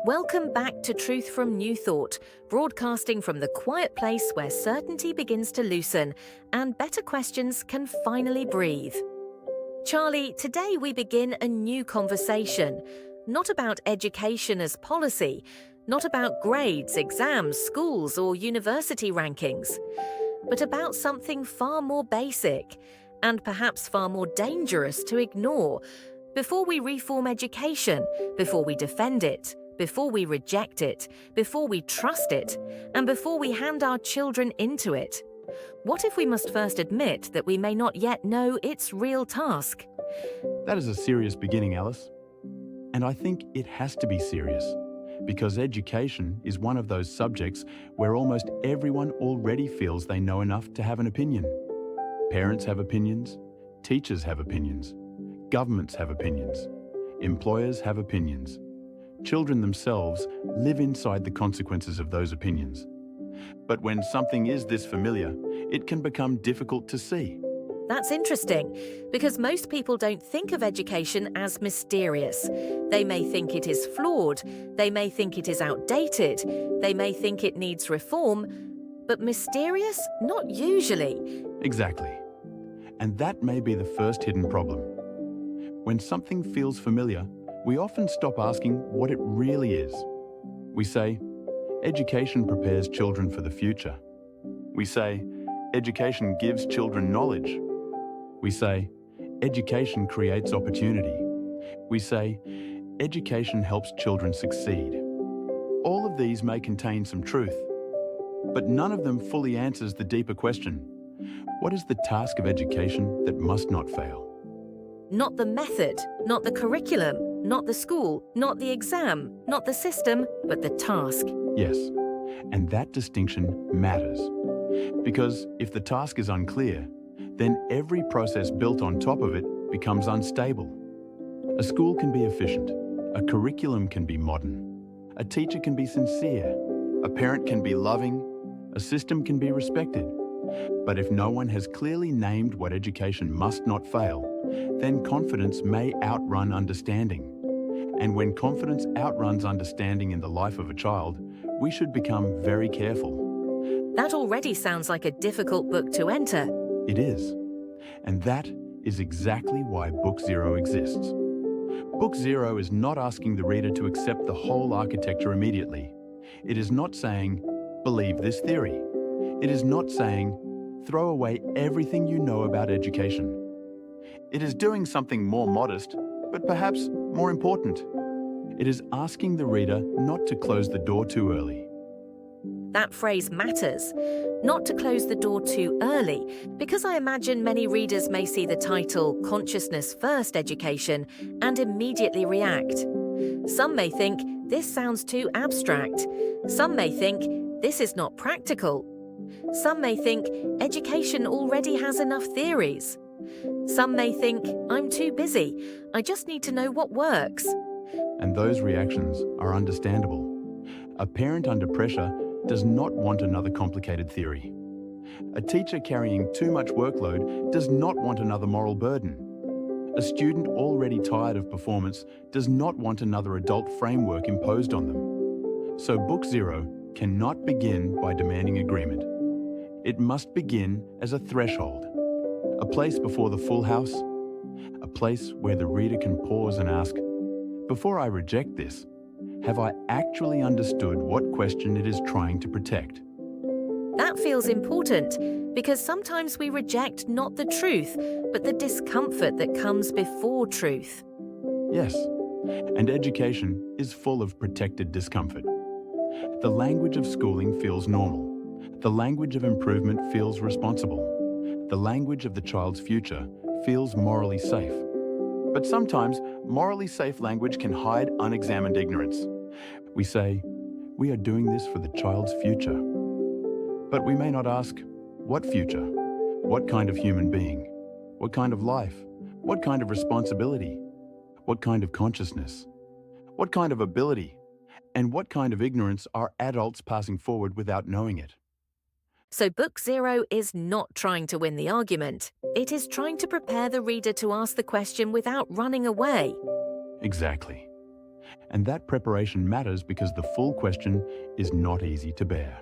Welcome back to Truth from New Thought, broadcasting from the quiet place where certainty begins to loosen and better questions can finally breathe. Charlie, today we begin a new conversation, not about education as policy, not about grades, exams, schools, or university rankings, but about something far more basic and perhaps far more dangerous to ignore. Before we reform education, before we defend it, before we reject it, before we trust it, and before we hand our children into it. What if we must first admit that we may not yet know its real task? That is a serious beginning, Alice. And I think it has to be serious, because education is one of those subjects where almost everyone already feels they know enough to have an opinion. Parents have opinions, teachers have opinions, governments have opinions, employers have opinions. Children themselves live inside the consequences of those opinions. But when something is this familiar, it can become difficult to see. That's interesting, because most people don't think of education as mysterious. They may think it is flawed, they may think it is outdated, they may think it needs reform, but mysterious? Not usually. Exactly. And that may be the first hidden problem. When something feels familiar, we often stop asking what it really is. We say, education prepares children for the future. We say, education gives children knowledge. We say, education creates opportunity. We say, education helps children succeed. All of these may contain some truth, but none of them fully answers the deeper question. What is the task of education that must not fail? Not the method, not the curriculum, not the school, not the exam, not the system, but the task. Yes, and that distinction matters. Because if the task is unclear, then every process built on top of it becomes unstable. A school can be efficient, a curriculum can be modern, a teacher can be sincere, a parent can be loving, a system can be respected. But if no one has clearly named what education must not fail, then confidence may outrun understanding. And when confidence outruns understanding in the life of a child, we should become very careful. That already sounds like a difficult book to enter. It is. And that is exactly why Book Zero exists. Book Zero is not asking the reader to accept the whole architecture immediately. It is not saying, believe this theory. It is not saying, throw away everything you know about education. It is doing something more modest, but perhaps more important. It is asking the reader not to close the door too early. That phrase matters. Not to close the door too early, because I imagine many readers may see the title Consciousness First Education and immediately react. Some may think this sounds too abstract. Some may think this is not practical. Some may think education already has enough theories. Some may think I'm too busy. I just need to know what works. And those reactions are understandable. A parent under pressure does not want another complicated theory. A teacher carrying too much workload does not want another moral burden. A student already tired of performance does not want another adult framework imposed on them. So Book Zero cannot begin by demanding agreement. It must begin as a threshold, a place before the full house, a place where the reader can pause and ask, before I reject this, have I actually understood what question it is trying to protect? That feels important, because sometimes we reject not the truth, but the discomfort that comes before truth. Yes, and education is full of protected discomfort. The language of schooling feels normal. The language of improvement feels responsible. The language of the child's future feels morally safe. But sometimes, morally safe language can hide unexamined ignorance. We say, we are doing this for the child's future. But we may not ask, what future? What kind of human being? What kind of life? What kind of responsibility? What kind of consciousness? What kind of ability? And what kind of ignorance are adults passing forward without knowing it? So Book Zero is not trying to win the argument. It is trying to prepare the reader to ask the question without running away. Exactly. And that preparation matters because the full question is not easy to bear.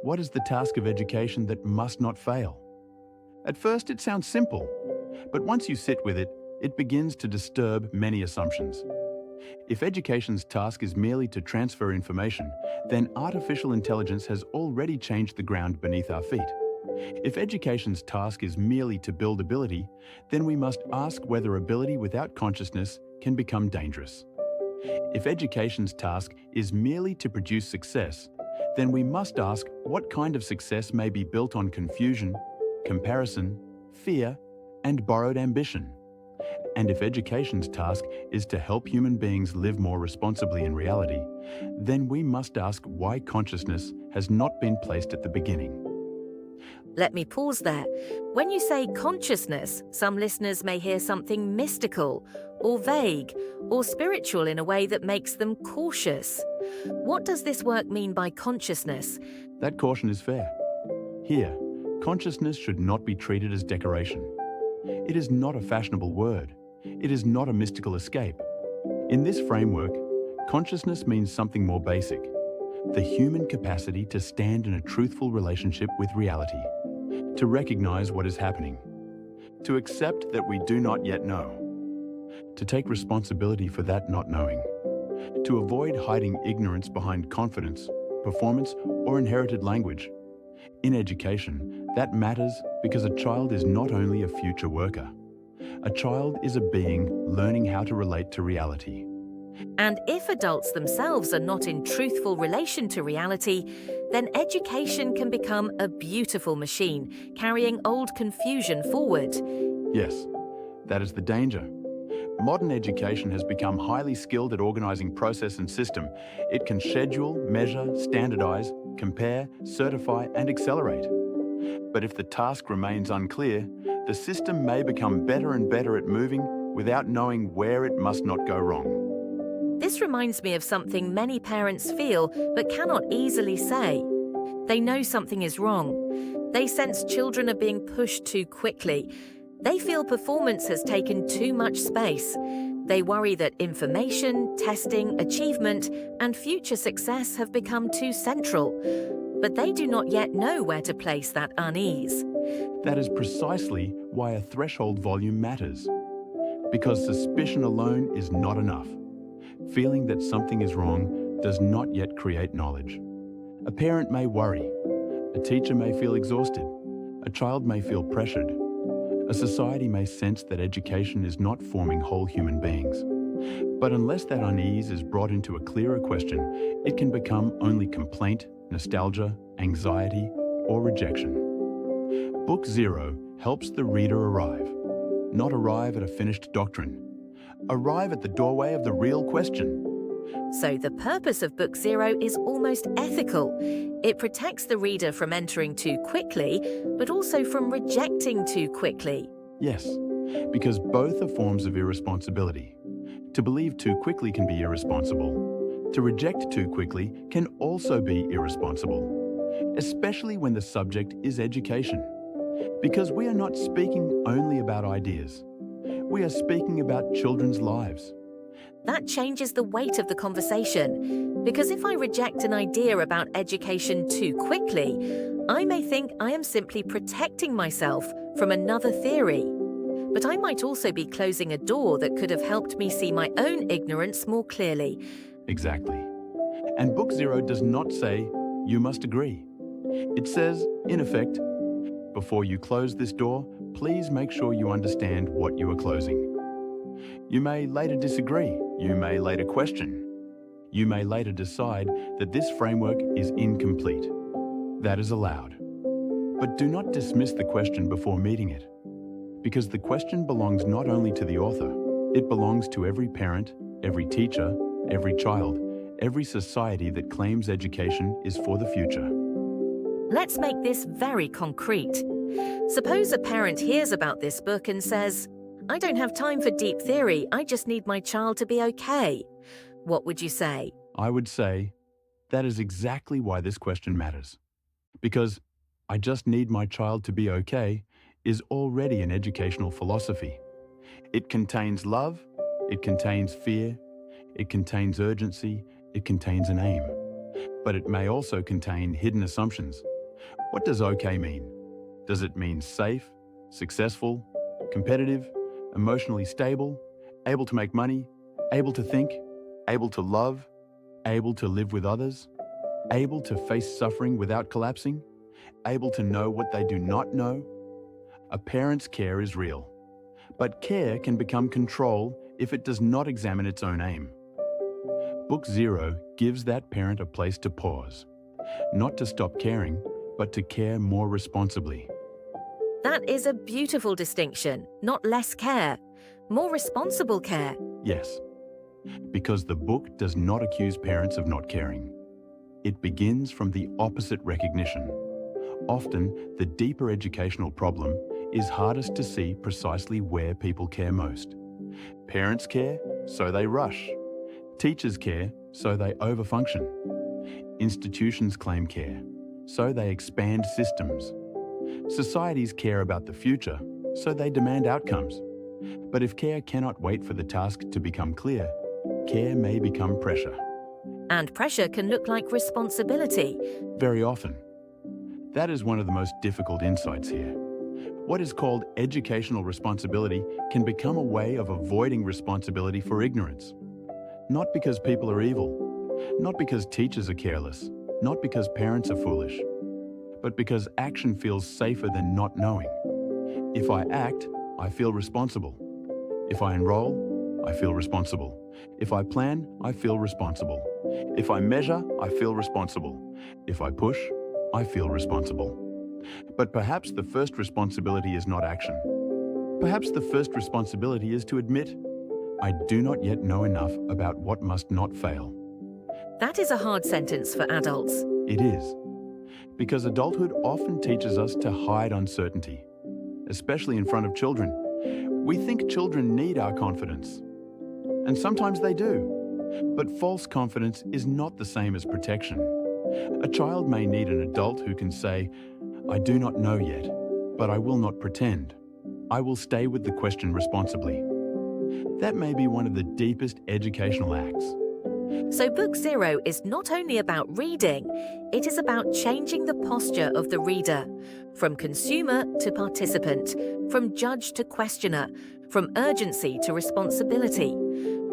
What is the task of education that must not fail? At first, it sounds simple, but once you sit with it, it begins to disturb many assumptions. If education's task is merely to transfer information, then artificial intelligence has already changed the ground beneath our feet. If education's task is merely to build ability, then we must ask whether ability without consciousness can become dangerous. If education's task is merely to produce success, then we must ask what kind of success may be built on confusion, comparison, fear, and borrowed ambition. And if education's task is to help human beings live more responsibly in reality, then we must ask why consciousness has not been placed at the beginning. Let me pause there. When you say consciousness, some listeners may hear something mystical, or vague, or spiritual in a way that makes them cautious. What does this work mean by consciousness? That caution is fair. Here, consciousness should not be treated as decoration. It is not a fashionable word. It is not a mystical escape. In this framework, consciousness means something more basic: the human capacity to stand in a truthful relationship with reality, to recognize what is happening, to accept that we do not yet know, to take responsibility for that not knowing, to avoid hiding ignorance behind confidence, performance, or inherited language. In education, that matters because a child is not only a future worker. A child is a being learning how to relate to reality. And if adults themselves are not in truthful relation to reality, then education can become a beautiful machine, carrying old confusion forward. Yes, that is the danger. Modern education has become highly skilled at organizing process and system. It can schedule, measure, standardize, compare, certify, and accelerate. But if the task remains unclear, the system may become better and better at moving without knowing where it must not go wrong. This reminds me of something many parents feel but cannot easily say. They know something is wrong. They sense children are being pushed too quickly. They feel performance has taken too much space. They worry that information, testing, achievement, and future success have become too central. But they do not yet know where to place that unease. That is precisely why a threshold volume matters. Because suspicion alone is not enough. Feeling that something is wrong does not yet create knowledge. A parent may worry. A teacher may feel exhausted. A child may feel pressured. A society may sense that education is not forming whole human beings. But unless that unease is brought into a clearer question, it can become only complaint, nostalgia, anxiety, or rejection. Book Zero helps the reader arrive, not arrive at a finished doctrine. Arrive at the doorway of the real question. So the purpose of Book Zero is almost ethical. It protects the reader from entering too quickly, but also from rejecting too quickly. Yes, because both are forms of irresponsibility. To believe too quickly can be irresponsible. To reject too quickly can also be irresponsible, especially when the subject is education. Because we are not speaking only about ideas. We are speaking about children's lives. That changes the weight of the conversation, because if I reject an idea about education too quickly, I may think I am simply protecting myself from another theory. But I might also be closing a door that could have helped me see my own ignorance more clearly. Exactly. And Book Zero does not say, you must agree. It says, in effect, before you close this door, please make sure you understand what you are closing. You may later disagree. You may later question. You may later decide that this framework is incomplete. That is allowed. But do not dismiss the question before meeting it. Because the question belongs not only to the author, it belongs to every parent, every teacher, every child, every society that claims education is for the future. Let's make this very concrete. Suppose a parent hears about this book and says, I don't have time for deep theory, I just need my child to be okay. What would you say? I would say, that is exactly why this question matters. Because I just need my child to be okay, is already an educational philosophy. It contains love, it contains fear, it contains urgency, it contains an aim. But it may also contain hidden assumptions. What does okay mean? Does it mean safe, successful, competitive, emotionally stable, able to make money, able to think, able to love, able to live with others, able to face suffering without collapsing, able to know what they do not know? A parent's care is real, but care can become control if it does not examine its own aim. Book Zero gives that parent a place to pause, not to stop caring, but to care more responsibly. That is a beautiful distinction, not less care, more responsible care. Yes, because the book does not accuse parents of not caring. It begins from the opposite recognition. Often, the deeper educational problem is hardest to see precisely where people care most. Parents care, so they rush. Teachers care, so they overfunction. Institutions claim care, so they expand systems. Societies care about the future, so they demand outcomes. But if care cannot wait for the task to become clear, care may become pressure. And pressure can look like responsibility. Very often. That is one of the most difficult insights here. What is called educational responsibility can become a way of avoiding responsibility for ignorance. Not because people are evil, not because teachers are careless, not because parents are foolish, but because action feels safer than not knowing. If I act, I feel responsible. If I enroll, I feel responsible. If I plan, I feel responsible. If I measure, I feel responsible. If I push, I feel responsible. But perhaps the first responsibility is not action. Perhaps the first responsibility is to admit, I do not yet know enough about what must not fail. That is a hard sentence for adults. It is. Because adulthood often teaches us to hide uncertainty, especially in front of children. We think children need our confidence. And sometimes they do. But false confidence is not the same as protection. A child may need an adult who can say, I do not know yet, but I will not pretend. I will stay with the question responsibly. That may be one of the deepest educational acts. So Book Zero is not only about reading, it is about changing the posture of the reader, from consumer to participant, from judge to questioner, from urgency to responsibility,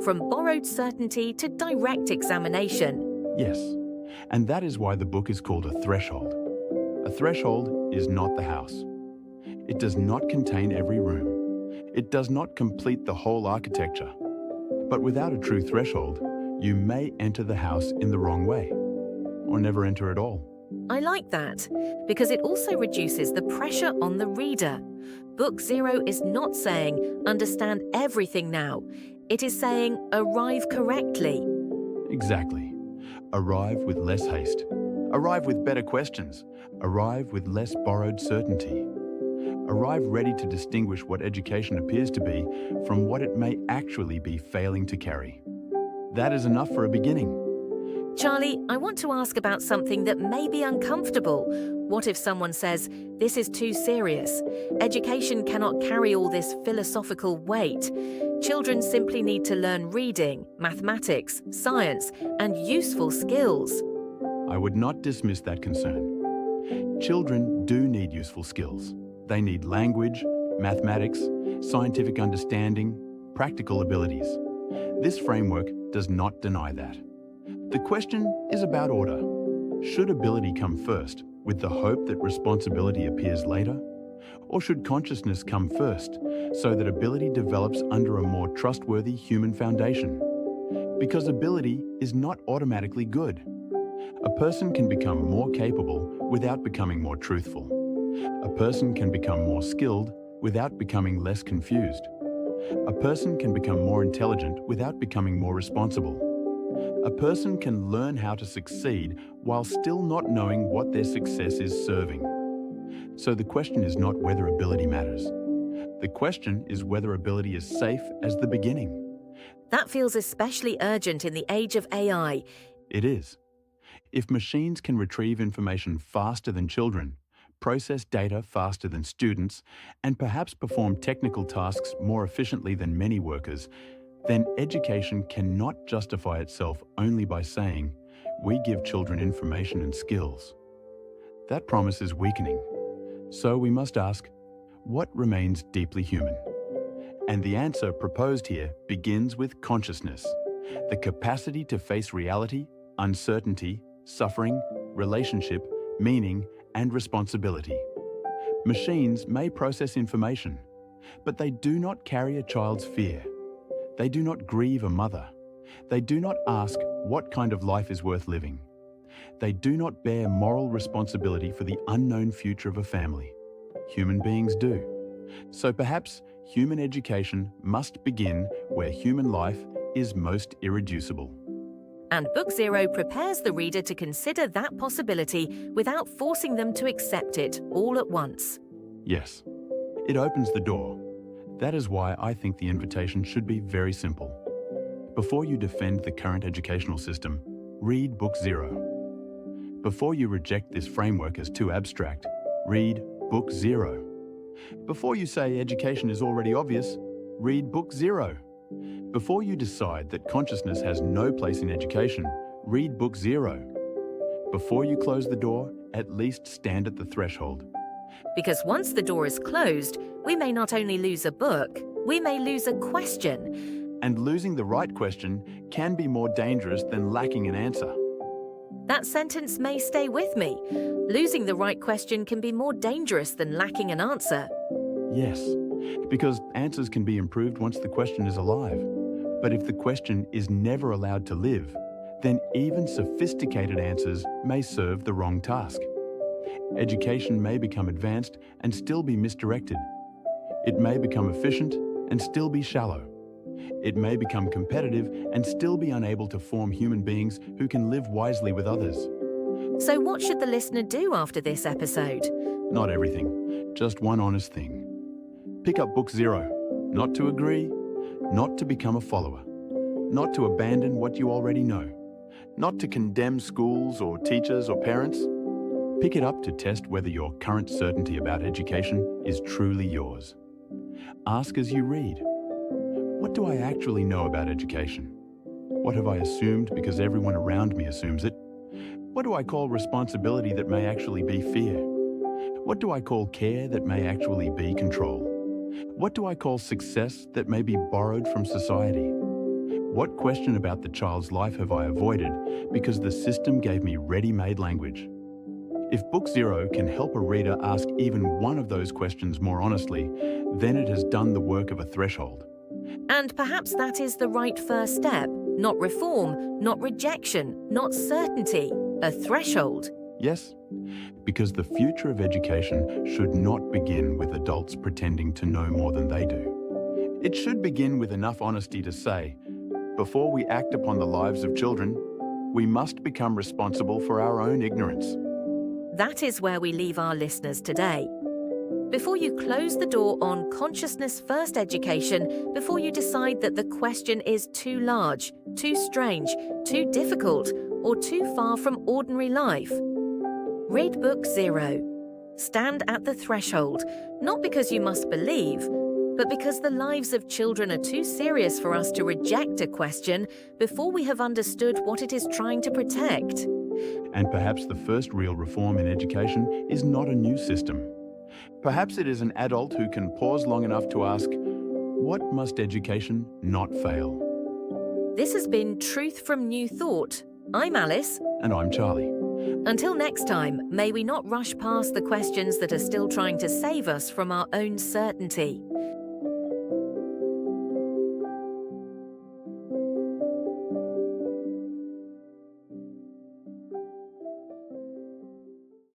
from borrowed certainty to direct examination. Yes, and that is why the book is called a threshold. A threshold is not the house. It does not contain every room. It does not complete the whole architecture. But without a true threshold, you may enter the house in the wrong way, or never enter at all. I like that, because it also reduces the pressure on the reader. Book Zero is not saying, understand everything now. It is saying, arrive correctly. Exactly. Arrive with less haste. Arrive with better questions. Arrive with less borrowed certainty. Arrive ready to distinguish what education appears to be from what it may actually be failing to carry. That is enough for a beginning. Charlie, I want to ask about something that may be uncomfortable. What if someone says, this is too serious? Education cannot carry all this philosophical weight. Children simply need to learn reading, mathematics, science, and useful skills. I would not dismiss that concern. Children do need useful skills. They need language, mathematics, scientific understanding, practical abilities. This framework does not deny that. The question is about order. Should ability come first, with the hope that responsibility appears later? Or should consciousness come first, so that ability develops under a more trustworthy human foundation? Because ability is not automatically good. A person can become more capable without becoming more truthful. A person can become more skilled without becoming less confused. A person can become more intelligent without becoming more responsible. A person can learn how to succeed while still not knowing what their success is serving. So the question is not whether ability matters. The question is whether ability is safe as the beginning. That feels especially urgent in the age of AI. It is. If machines can retrieve information faster than children, process data faster than students, and perhaps perform technical tasks more efficiently than many workers, then education cannot justify itself only by saying, "We give children information and skills." That promise is weakening. So we must ask, what remains deeply human? And the answer proposed here begins with consciousness, the capacity to face reality, uncertainty, suffering, relationship, meaning, and responsibility. Machines may process information, but they do not carry a child's fear. They do not grieve a mother. They do not ask what kind of life is worth living. They do not bear moral responsibility for the unknown future of a family. Human beings do. So perhaps human education must begin where human life is most irreducible. And Book Zero prepares the reader to consider that possibility without forcing them to accept it all at once. Yes, it opens the door. That is why I think the invitation should be very simple. Before you defend the current educational system, read Book Zero. Before you reject this framework as too abstract, read Book Zero. Before you say education is already obvious, read Book Zero. Before you decide that consciousness has no place in education, read Book Zero. Before you close the door, at least stand at the threshold. Because once the door is closed, we may not only lose a book, we may lose a question. And losing the right question can be more dangerous than lacking an answer. That sentence may stay with me. Losing the right question can be more dangerous than lacking an answer. Yes, because answers can be improved once the question is alive. But if the question is never allowed to live, then even sophisticated answers may serve the wrong task. Education may become advanced and still be misdirected. It may become efficient and still be shallow. It may become competitive and still be unable to form human beings who can live wisely with others. So what should the listener do after this episode? Not everything, just one honest thing. Pick up Book Zero, not to agree, not to become a follower, not to abandon what you already know, not to condemn schools or teachers or parents. Pick it up to test whether your current certainty about education is truly yours. Ask as you read, what do I actually know about education? What have I assumed because everyone around me assumes it? What do I call responsibility that may actually be fear? What do I call care that may actually be control? What do I call success that may be borrowed from society? What question about the child's life have I avoided because the system gave me ready-made language? If Book Zero can help a reader ask even one of those questions more honestly, then it has done the work of a threshold. And perhaps that is the right first step. Not reform, not rejection, not certainty. A threshold. Yes, because the future of education should not begin with adults pretending to know more than they do. It should begin with enough honesty to say, before we act upon the lives of children, we must become responsible for our own ignorance. That is where we leave our listeners today. Before you close the door on consciousness-first education, before you decide that the question is too large, too strange, too difficult, or too far from ordinary life, read Book Zero. Stand at the threshold, not because you must believe, but because the lives of children are too serious for us to reject a question before we have understood what it is trying to protect. And perhaps the first real reform in education is not a new system. Perhaps it is an adult who can pause long enough to ask, what must education not fail? This has been Truth from New Thought. I'm Alice. And I'm Charlie. Until next time, may we not rush past the questions that are still trying to save us from our own certainty.